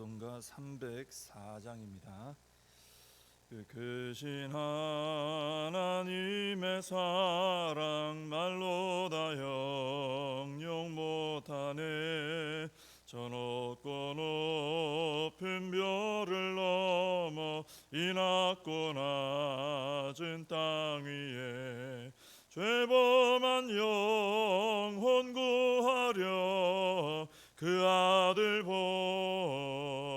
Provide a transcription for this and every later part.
찬송가 304장입니다. 그 크신 하나님의 사랑 말로 다 형용 못하네. 저 높고 높은 별을 넘어 이 낮고 낮은 땅 위에 죄범한 영혼 구하려 그 아들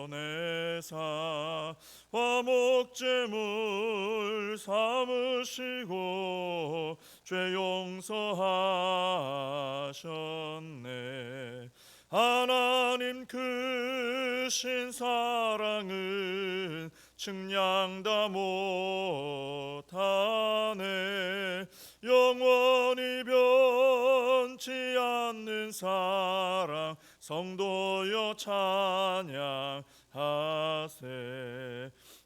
보내사 화목제물 삼으시고 죄 용서하셨네. 하나님 크신 사랑은 측량 다 못하네. 영원히 변치 않는 사랑 성도여 찬양하세.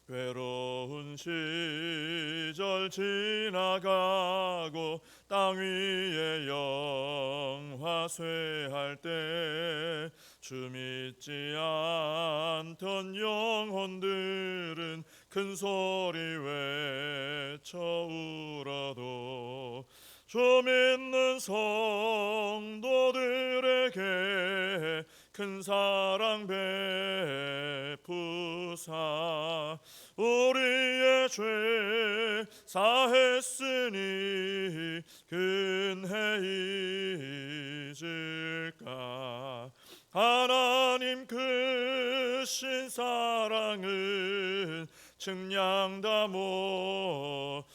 외로운 시절 지나가고 땅 위에 영화 쇠할 때 주 믿지 않던 영혼들은 큰 소리 외쳐 울어도 주 믿는 성도들에게 큰 사랑 베푸사 우리의 죄 사했으니 근해 잊을까. 하나님 크신 사랑은 측량 다 못하네.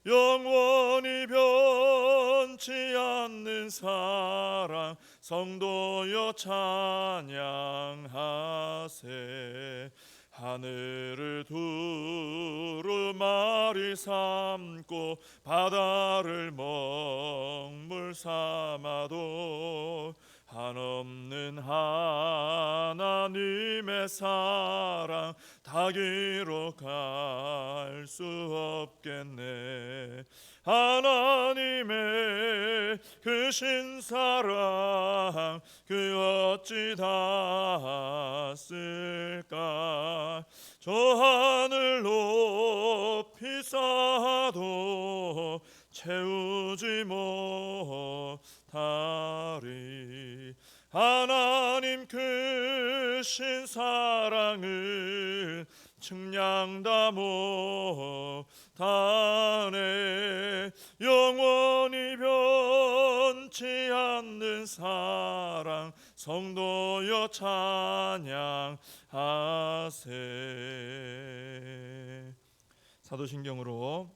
영원히 변치 않는 사랑 성도여 찬양하세. 하늘을 두루마리 삼고 바다를 먹물 삼아도 한없는 하나님의 사랑 다 기록할 수 없겠네. 하나님의 크신 사랑 그 어찌 닿았을까. 저 하늘 높이 쌓아도 채우지 못하리. 하나님 크신 사랑은 측량 다 못하네. 영원히 변치 않는 사랑 성도여 찬양하세. 사도신경으로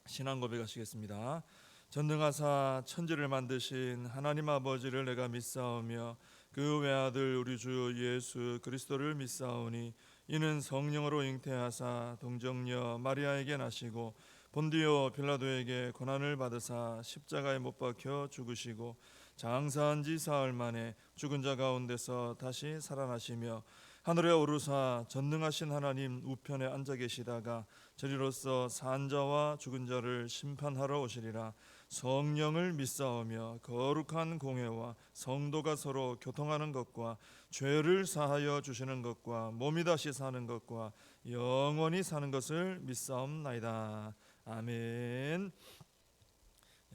신앙 고백하시겠습니다. 전능하사 천지를 만드신 하나님 아버지를 내가 믿사오며 그 외아들 우리 주 예수 그리스도를 믿사오니 이는 성령으로 잉태하사 동정녀 마리아에게 나시고 본디오 빌라도에게 고난을 받으사 십자가에 못 박혀 죽으시고 장사한 지 사흘 만에 죽은 자 가운데서 다시 살아나시며 하늘에 오르사 전능하신 하나님 우편에 앉아 계시다가 저리로서 산 자와 죽은 자를 심판하러 오시리라. 성령을 믿사오며 거룩한 공회와 성도가 서로 교통하는 것과 죄를 사하여 주시는 것과 몸이 다시 사는 것과 영원히 사는 것을 믿사옵나이다. 아멘.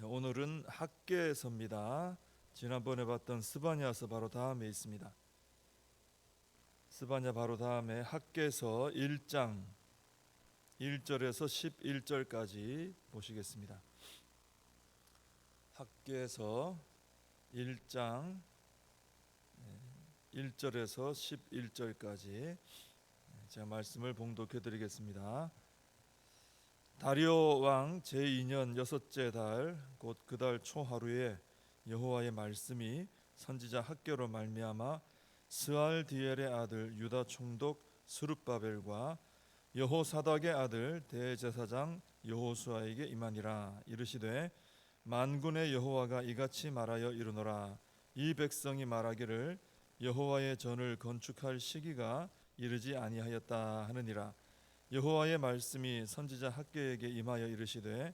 오늘은 학개서입니다. 지난번에 봤던 스바냐서 바로 다음에 있습니다. 스바냐 바로 다음에 학개서 1장 1절에서 11절까지 보시겠습니다. 학개서 1장 1절에서 11절까지 제가 말씀을 봉독해 드리겠습니다. 다리오 왕 제2년 여섯째 달 곧 그 달 초하루에 여호와의 말씀이 선지자 학개로 말미암아 스알디엘의 아들 유다 총독 스룹바벨과 여호사닥의 아들 대제사장 여호수아에게 임하니라. 이르시되 만군의 여호와가 이같이 말하여 이르노라. 이 백성이 말하기를 여호와의 전을 건축할 시기가 이르지 아니하였다 하느니라. 여호와의 말씀이 선지자 학개에게 임하여 이르시되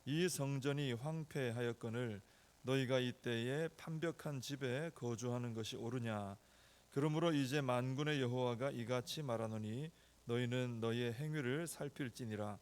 이 성전이 황폐하였거늘 너희가 이때에 판벽한 집에 거주하는 것이 옳으냐. 그러므로 이제 만군의 여호와가 이같이 말하노니 너희는 너희의 행위를 살필지니라.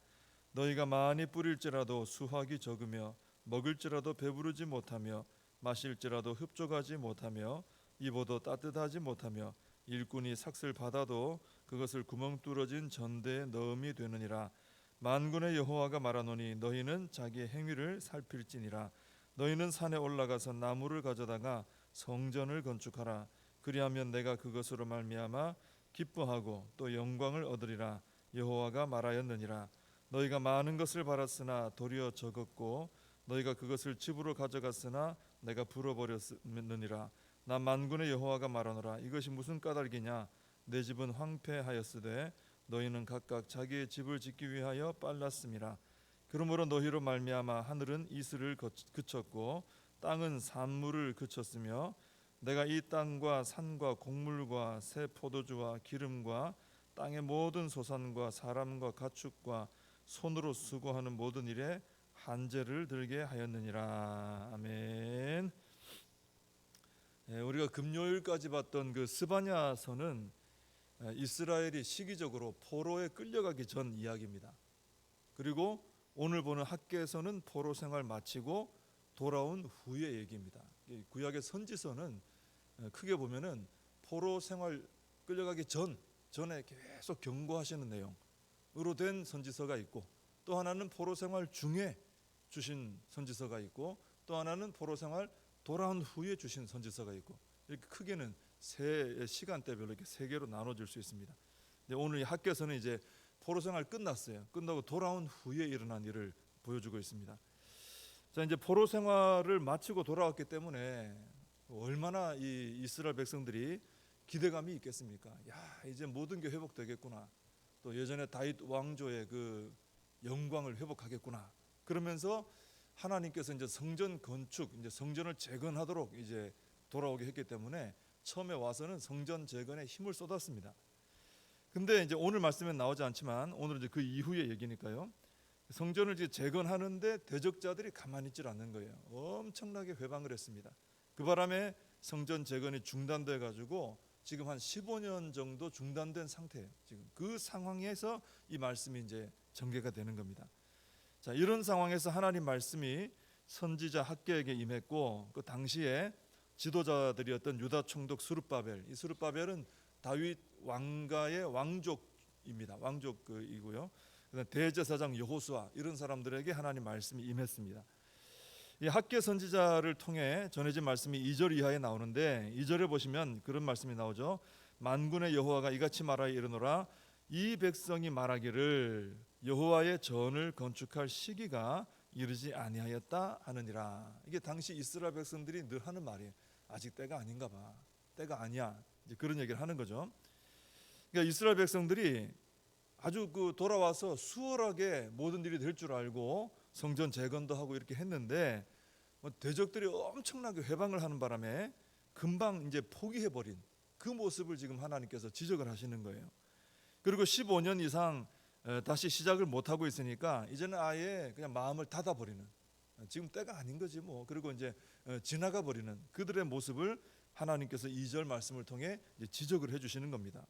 너희가 많이 뿌릴지라도 수확이 적으며 먹을지라도 배부르지 못하며 마실지라도 흡족하지 못하며 입어도 따뜻하지 못하며 일꾼이 삭슬 받아도 그것을 구멍 뚫어진 전대에 넣음이 되느니라. 만군의 여호와가 말하노니 너희는 자기의 행위를 살필지니라. 너희는 산에 올라가서 나무를 가져다가 성전을 건축하라. 그리하면 내가 그것으로 말미암아 기뻐하고 또 영광을 얻으리라. 여호와가 말하였느니라. 너희가 많은 것을 바랐으나 도리어 적었고 너희가 그것을 집으로 가져갔으나 내가 불어버렸느니라. 나 만군의 여호와가 말하노라. 이것이 무슨 까닭이냐? 내 집은 황폐하였으되 너희는 각각 자기의 집을 짓기 위하여 빨랐음이라. 그러므로 너희로 말미암아 하늘은 이슬을 그쳤고 땅은 산물을 그쳤으며 내가 이 땅과 산과 곡물과 새 포도주와 기름과 땅의 모든 소산과 사람과 가축과 손으로 수고하는 모든 일에 한제를 들게 하였느니라. 아멘. 우리가 금요일까지 봤던 그 스바냐서는 이스라엘이 시기적으로 포로에 끌려가기 전 이야기입니다. 그리고 오늘 보는 학개서는 포로 생활 마치고 돌아온 후의 얘기입니다. 구약의 선지서는 크게 보면은 포로 생활 끌려가기 전에 계속 경고하시는 내용으로 된 선지서가 있고, 또 하나는 포로 생활 중에 주신 선지서가 있고, 또 하나는 포로 생활 돌아온 후에 주신 선지서가 있고, 이렇게 크게는 세 시간대별로 이렇게 세 개로 나눠질 수 있습니다. 오늘 이 학개서는 이제 포로 생활 끝났어요. 끝나고 돌아온 후에 일어난 일을 보여주고 있습니다. 자, 이제 포로 생활을 마치고 돌아왔기 때문에 얼마나 이 이스라엘 백성들이 기대감이 있겠습니까? 야, 이제 모든 게 회복되겠구나. 또 예전에 다윗 왕조의 그 영광을 회복하겠구나. 그러면서 하나님께서 이제 성전 건축, 이제 성전을 재건하도록 이제 돌아오게 했기 때문에 처음에 와서는 성전 재건에 힘을 쏟았습니다. 근데 이제 오늘 말씀에 나오지 않지만 오늘은 이제 그 이후의 얘기니까요. 성전을 이제 재건하는데 대적자들이 가만히 있질 않는 거예요. 엄청나게 회방을 했습니다. 그 바람에 성전 재건이 중단돼 가지고 지금 한 15년 정도 중단된 상태예요. 지금 그 상황에서 이 말씀이 이제 전개가 되는 겁니다. 자, 이런 상황에서 하나님 말씀이 선지자 학개에게 임했고, 그 당시에 지도자들이었던 유다 총독 스룹바벨, 이 스룹바벨은 다윗 왕가의 왕족입니다. 왕족이고요. 대제사장 여호수아, 이런 사람들에게 하나님 말씀이 임했습니다. 이 학개 선지자를 통해 전해진 말씀이 2절 이하에 나오는데, 2절에 보시면 그런 말씀이 나오죠. 만군의 여호와가 이같이 말하여 이르노라. 이 백성이 말하기를 여호와의 전을 건축할 시기가 이르지 아니하였다 하느니라. 이게 당시 이스라엘 백성들이 늘 하는 말이에요. 아직 때가 아닌가 봐. 때가 아니야. 이제 그런 얘기를 하는 거죠. 그러니까 이스라엘 백성들이 아주 그 돌아와서 수월하게 모든 일이 될 줄 알고 성전 재건도 하고 이렇게 했는데, 대적들이 엄청나게 회방을 하는 바람에 금방 이제 포기해버린 그 모습을 지금 하나님께서 지적을 하시는 거예요. 그리고 15년 이상 다시 시작을 못하고 있으니까 이제는 아예 그냥 마음을 닫아버리는, 지금 때가 아닌 거지 뭐, 그리고 이제 지나가 버리는 그들의 모습을 하나님께서 2절 말씀을 통해 이제 지적을 해주시는 겁니다.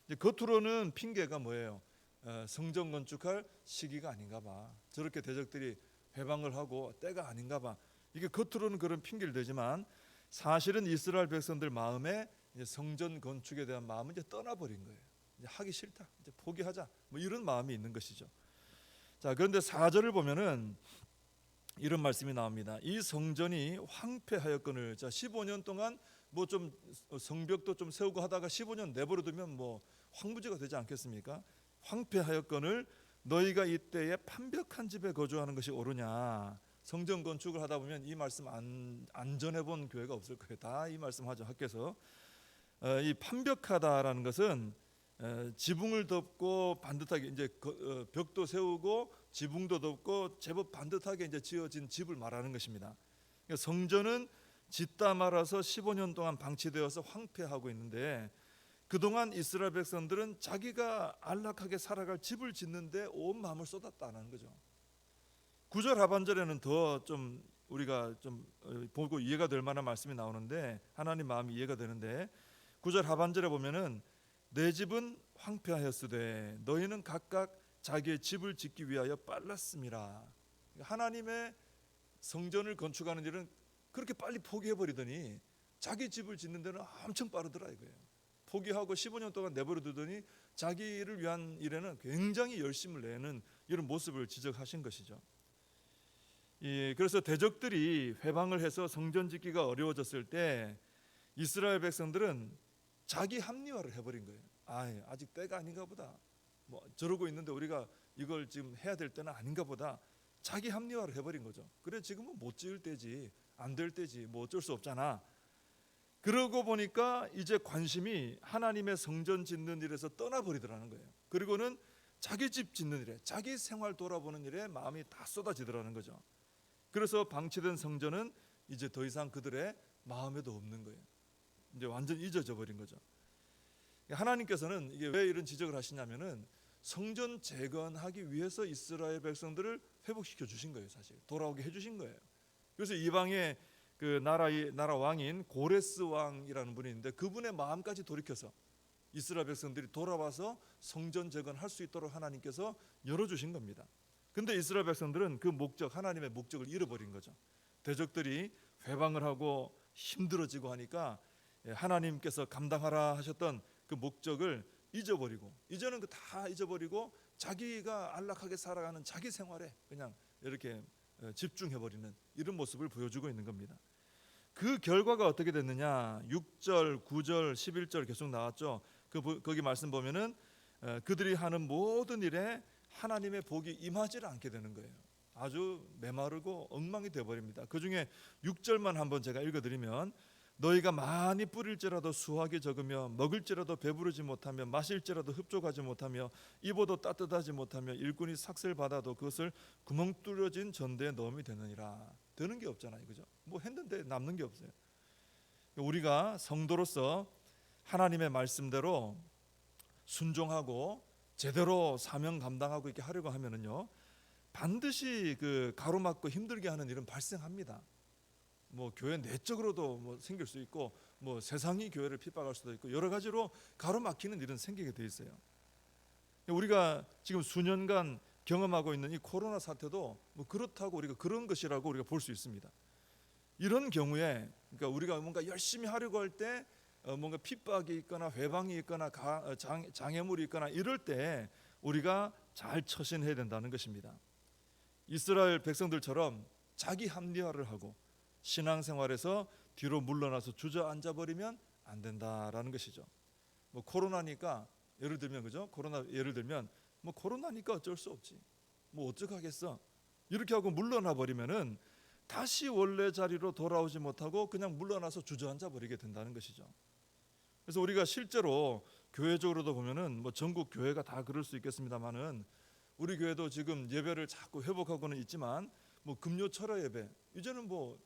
이제 겉으로는 핑계가 뭐예요? 성전 건축할 시기가 아닌가 봐. 저렇게 대적들이 회방을 하고 때가 아닌가 봐. 이게 겉으로는 그런 핑계를 대지만 사실은 이스라엘 백성들 마음에 이제 성전 건축에 대한 마음은 이제 떠나버린 거예요. 이제 하기 싫다, 이제 포기하자, 뭐 이런 마음이 있는 것이죠. 자, 그런데 4절을 보면은 이런 말씀이 나옵니다. 이 성전이 황폐하였거늘. 자, 15년 동안 뭐 좀 성벽도 좀 세우고 하다가 15년 내버려 두면 뭐 황무지가 되지 않겠습니까? 황폐하였거늘 너희가 이때에 판벽한 집에 거주하는 것이 옳으냐. 성전 건축을 하다 보면 이 말씀 안 전해본 교회가 없을 거예요. 다 이 말씀하죠. 학교에서 이 판벽하다라는 것은 지붕을 덮고 반듯하게 이제 벽도 세우고 지붕도 덮고 제법 반듯하게 이제 지어진 집을 말하는 것입니다. 그러니까 성전은 짓다 말아서 15년 동안 방치되어서 황폐하고 있는데, 그동안 이스라엘 백성들은 자기가 안락하게 살아갈 집을 짓는데 온 마음을 쏟았다는 거죠. 9절 하반절에는 더 좀 우리가 좀 보고 이해가 될 만한 말씀이 나오는데, 하나님 마음이 이해가 되는데, 9절 하반절에 보면은 내 집은 황폐하였으되 너희는 각각 자기의 집을 짓기 위하여 빨랐음이라. 하나님의 성전을 건축하는 일은 그렇게 빨리 포기해버리더니 자기 집을 짓는 데는 엄청 빠르더라 이거예요. 포기하고 15년 동안 내버려 두더니 자기를 위한 일에는 굉장히 열심을 내는 이런 모습을 지적하신 것이죠. 그래서 대적들이 회방을 해서 성전 짓기가 어려워졌을 때 이스라엘 백성들은 자기 합리화를 해버린 거예요. 아직 때가 아닌가 보다. 뭐 저러고 있는데 우리가 이걸 지금 해야 될 때는 아닌가 보다. 자기 합리화를 해버린 거죠. 그래 지금은 못 지을 때지, 안 될 때지, 뭐 어쩔 수 없잖아. 그러고 보니까 이제 관심이 하나님의 성전 짓는 일에서 떠나버리더라는 거예요. 그리고는 자기 집 짓는 일에, 자기 생활 돌아보는 일에 마음이 다 쏟아지더라는 거죠. 그래서 방치된 성전은 이제 더 이상 그들의 마음에도 없는 거예요. 이제 완전 잊어져 버린 거죠. 하나님께서는 이게 왜 이런 지적을 하시냐면은 성전 재건하기 위해서 이스라엘 백성들을 회복시켜 주신 거예요. 사실 돌아오게 해주신 거예요. 그래서 이방의 그 나라 왕인 고레스 왕이라는 분이 있는데 그분의 마음까지 돌이켜서 이스라엘 백성들이 돌아와서 성전 재건할 수 있도록 하나님께서 열어주신 겁니다. 근데 이스라엘 백성들은 그 목적, 하나님의 목적을 잃어버린 거죠. 대적들이 회방을 하고 힘들어지고 하니까 하나님께서 감당하라 하셨던 그 목적을 잊어버리고, 이제는 다 잊어버리고 자기가 안락하게 살아가는 자기 생활에 그냥 이렇게 집중해버리는 이런 모습을 보여주고 있는 겁니다. 그 결과가 어떻게 됐느냐? 6절, 9절, 11절 계속 나왔죠. 거기 말씀 보면은 그들이 하는 모든 일에 하나님의 복이 임하지 않게 되는 거예요. 아주 메마르고 엉망이 되어버립니다. 그 중에 6절만 한번 제가 읽어드리면 너희가 많이 뿌릴지라도 수확이 적으며 먹을지라도 배부르지 못하며 마실지라도 흡족하지 못하며 입어도 따뜻하지 못하며 일꾼이 삭슬 받아도 그것을 구멍 뚫어진 전대에 넣음이 되느니라. 되는 게 없잖아요, 그죠? 뭐 했는데 남는 게 없어요. 우리가 성도로서 하나님의 말씀대로 순종하고 제대로 사명 감당하고 이렇게 하려고 하면은요, 반드시 그 가로막고 힘들게 하는 일은 발생합니다. 뭐 교회 내적으로도 뭐 생길 수 있고, 뭐 세상이 교회를 핍박할 수도 있고, 여러 가지로 가로막히는 일은 생기게 돼 있어요. 우리가 지금 수년간 경험하고 있는 이 코로나 사태도 뭐 그렇다고 우리가 그런 것이라고 우리가 볼 수 있습니다. 이런 경우에 그러니까 우리가 뭔가 열심히 하려고 할 때 뭔가 핍박이 있거나 회방이 있거나 장애물이 있거나 이럴 때 우리가 잘 처신해야 된다는 것입니다. 이스라엘 백성들처럼 자기 합리화를 하고 신앙생활에서 뒤로 물러나서 주저앉아 버리면 안 된다라는 것이죠. 뭐 코로나니까 예를 들면 그죠? 뭐 코로나니까 어쩔 수 없지. 뭐 어떡하겠어? 이렇게 하고 물러나 버리면은 다시 원래 자리로 돌아오지 못하고 그냥 물러나서 주저앉아 버리게 된다는 것이죠. 그래서 우리가 실제로 교회적으로도 보면은 뭐 전국 교회가 다 그럴 수 있겠습니다만은 우리 교회도 지금 예배를 자꾸 회복하고는 있지만 뭐 금요 철야 예배 이제는 뭐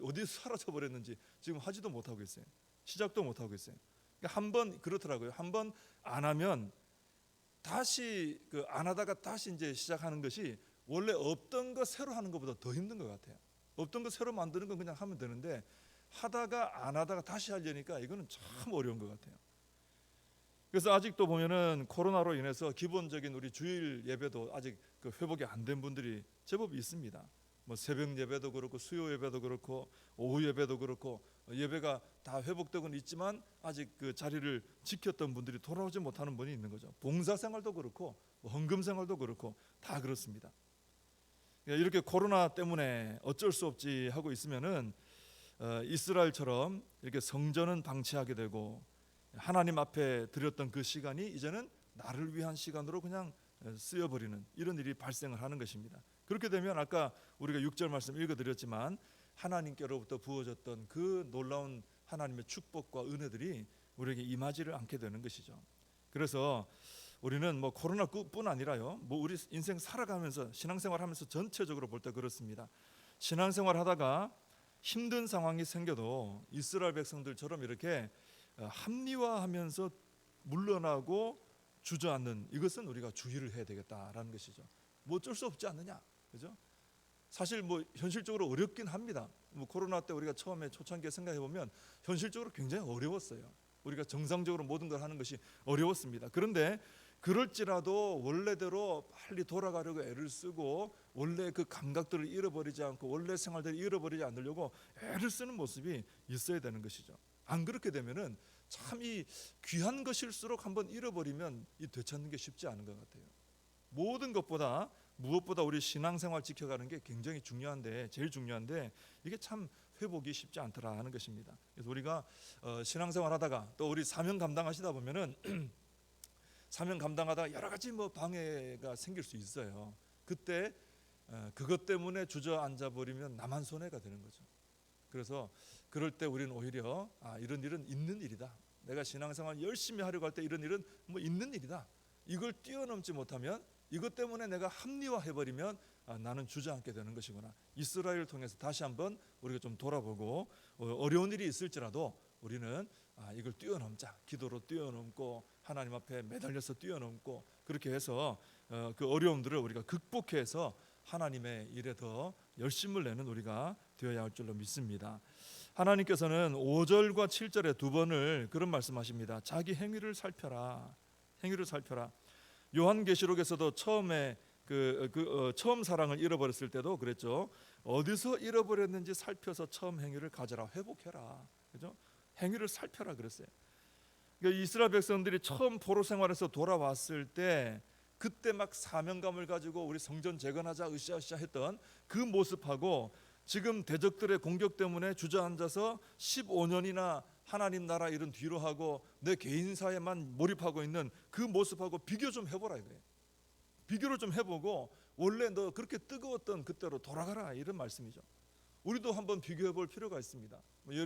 어디 사라져 버렸는지 지금 하지도 못하고 있어요. 시작도 못하고 있어요. 그러니까 한번 그렇더라고요. 한번 안 하면 다시 안 하다가 다시 이제 시작하는 것이 원래 없던 거 새로 하는 것보다 더 힘든 것 같아요. 없던 거 새로 만드는 건 그냥 하면 되는데 하다가 안 하다가 다시 하려니까 이거는 참 어려운 것 같아요. 그래서 아직도 보면은 코로나로 인해서 기본적인 우리 주일 예배도 아직 그 회복이 안 된 분들이 제법 있습니다. 뭐 새벽 예배도 그렇고 수요 예배도 그렇고 오후 예배도 그렇고 예배가 다 회복되고는 있지만 아직 그 자리를 지켰던 분들이 돌아오지 못하는 분이 있는 거죠. 봉사 생활도 그렇고 헌금 생활도 그렇고 다 그렇습니다. 이렇게 코로나 때문에 어쩔 수 없지 하고 있으면은 이스라엘처럼 이렇게 성전은 방치하게 되고 하나님 앞에 드렸던 그 시간이 이제는 나를 위한 시간으로 그냥 쓰여버리는 이런 일이 발생을 하는 것입니다. 그렇게 되면 아까 우리가 6절 말씀 읽어드렸지만 하나님께로부터 부어졌던 그 놀라운 하나님의 축복과 은혜들이 우리에게 임하지를 않게 되는 것이죠. 그래서 우리는 뭐 코로나뿐 아니라요, 뭐 우리 인생 살아가면서 신앙생활하면서 전체적으로 볼 때 그렇습니다. 신앙생활하다가 힘든 상황이 생겨도 이스라엘 백성들처럼 이렇게 합리화하면서 물러나고 주저앉는 이것은 우리가 주의를 해야 되겠다라는 것이죠. 뭐 어쩔 수 없지 않느냐, 그죠? 사실 뭐 현실적으로 어렵긴 합니다. 뭐 코로나 때 우리가 처음에 초창기에 생각해 보면 현실적으로 굉장히 어려웠어요. 우리가 정상적으로 모든 걸 하는 것이 어려웠습니다. 그런데 그럴지라도 원래대로 빨리 돌아가려고 애를 쓰고 원래 그 감각들을 잃어버리지 않고 원래 생활들을 잃어버리지 않으려고 애를 쓰는 모습이 있어야 되는 것이죠. 안 그렇게 되면은 참 이 귀한 것일수록 한번 잃어버리면 이 되찾는 게 쉽지 않은 것 같아요. 모든 것보다 무엇보다 우리 신앙생활 지켜가는 게 굉장히 중요한데 제일 중요한데 이게 참 회복이 쉽지 않더라 하는 것입니다. 그래서 우리가 신앙생활 하다가 또 우리 사명 감당하시다 보면은 사명 감당하다가 여러 가지 뭐 방해가 생길 수 있어요. 그때 그것 때문에 주저앉아 버리면 나만 손해가 되는 거죠. 그래서 그럴 때 우리는 오히려 이런 일은 있는 일이다. 내가 신앙생활 열심히 하려고 할 때 이런 일은 뭐 있는 일이다. 이걸 뛰어넘지 못하면 이것 때문에 내가 합리화해버리면 나는 주저앉게 되는 것이구나. 이스라엘을 통해서 다시 한번 우리가 좀 돌아보고 어려운 일이 있을지라도 우리는 이걸 뛰어넘자. 기도로 뛰어넘고 하나님 앞에 매달려서 뛰어넘고 그렇게 해서 그 어려움들을 우리가 극복해서 하나님의 일에 더 열심을 내는 우리가 되어야 할 줄로 믿습니다. 하나님께서는 5절과 7절에 두 번을 그런 말씀하십니다. 자기 행위를 살펴라. 행위를 살펴라. 요한계시록에서도 처음에 처음 사랑을 잃어버렸을 때도 그랬죠. 어디서 잃어버렸는지 살펴서 처음 행위를 가져라. 회복해라. 그죠? 행위를 살펴라 그랬어요. 그러니까 이스라엘 백성들이 처음 포로 생활에서 돌아왔을 때 그때 막 사명감을 가지고 우리 성전 재건하자 으쌰으쌰 했던 그 모습하고 지금 대적들의 공격 때문에 주저앉아서 15년이나 하나님 나라 일은 뒤로 하고 내 개인사에만 몰입하고 있는 그 모습하고 비교 좀 해보라 이거예요. 비교를 좀 해보고 원래 너 그렇게 뜨거웠던 그때로 돌아가라 이런 말씀이죠. 우리도 한번 비교해 볼 필요가 있습니다.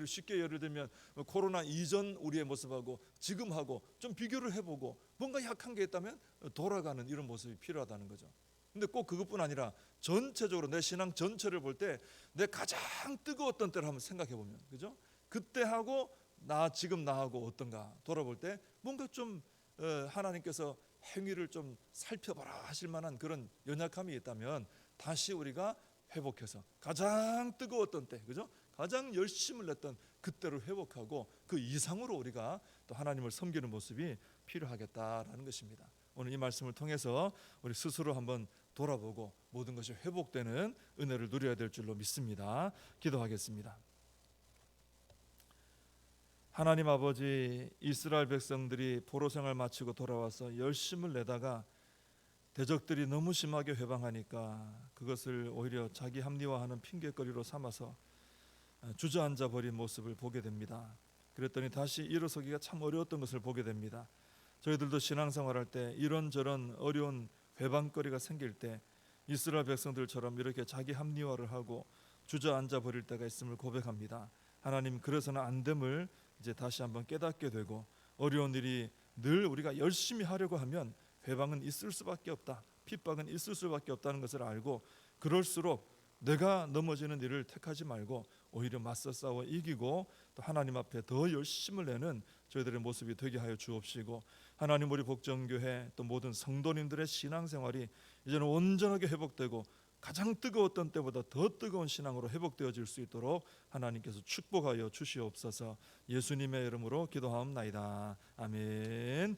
쉽게 예를 들면 코로나 이전 우리의 모습하고 지금하고 좀 비교를 해보고 뭔가 약한 게 있다면 돌아가는 이런 모습이 필요하다는 거죠. 근데 꼭 그것뿐 아니라 전체적으로 내 신앙 전체를 볼 때 내 가장 뜨거웠던 때를 한번 생각해 보면 그죠? 그때하고 지금 나하고 어떤가 돌아볼 때 뭔가 좀 하나님께서 행위를 좀 살펴봐라 하실 만한 그런 연약함이 있다면 다시 우리가 회복해서 가장 뜨거웠던 때 그죠? 가장 열심을 냈던 그때로 회복하고 그 이상으로 우리가 또 하나님을 섬기는 모습이 필요하겠다라는 것입니다. 오늘 이 말씀을 통해서 우리 스스로 한번 돌아보고 모든 것이 회복되는 은혜를 누려야 될 줄로 믿습니다. 기도하겠습니다. 하나님 아버지, 이스라엘 백성들이 포로 생활 마치고 돌아와서 열심을 내다가 대적들이 너무 심하게 회방하니까 그것을 오히려 자기 합리화하는 핑계거리로 삼아서 주저앉아 버린 모습을 보게 됩니다. 그랬더니 다시 일어서기가 참 어려웠던 것을 보게 됩니다. 저희들도 신앙생활할 때 이런저런 어려운 회방거리가 생길 때 이스라엘 백성들처럼 이렇게 자기 합리화를 하고 주저앉아 버릴 때가 있음을 고백합니다. 하나님, 그래서는 안 됨을 이제 다시 한번 깨닫게 되고 어려운 일이 늘 우리가 열심히 하려고 하면 회방은 있을 수밖에 없다. 핍박은 있을 수밖에 없다는 것을 알고 그럴수록 내가 넘어지는 일을 택하지 말고 오히려 맞서 싸워 이기고 또 하나님 앞에 더 열심을 내는 저희들의 모습이 되게 하여 주옵시고 하나님 우리 복정교회 또 모든 성도님들의 신앙생활이 이제는 온전하게 회복되고 가장 뜨거웠던 때보다 더 뜨거운 신앙으로 회복되어질 수 있도록 하나님께서 축복하여 주시옵소서. 예수님의 이름으로 기도하옵나이다. 아멘.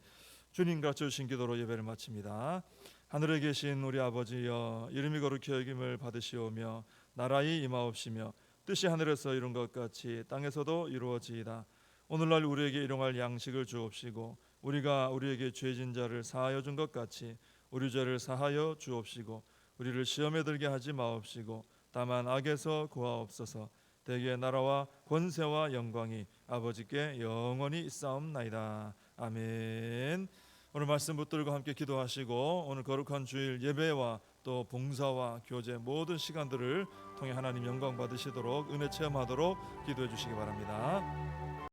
주님과 주신 기도로 예배를 마칩니다. 하늘에 계신 우리 아버지여, 이름이 거룩히 여김을 받으시오며 나라의 임하옵시며 뜻이 하늘에서 이룬 것 같이 땅에서도 이루어지이다. 오늘날 우리에게 일용할 양식을 주옵시고 우리가 우리에게 죄진 자를 사하여 준 것 같이 우리 죄를 사하여 주옵시고 우리를 시험에 들게 하지 마옵시고 다만 악에서 구하옵소서. 대개 나라와 권세와 영광이 아버지께 영원히 있사옵나이다. 아멘. 오늘 말씀 붙들고 함께 기도하시고 오늘 거룩한 주일 예배와 또 봉사와 교제 모든 시간들을 통해 하나님 영광 받으시도록 은혜 체험하도록 기도해 주시기 바랍니다.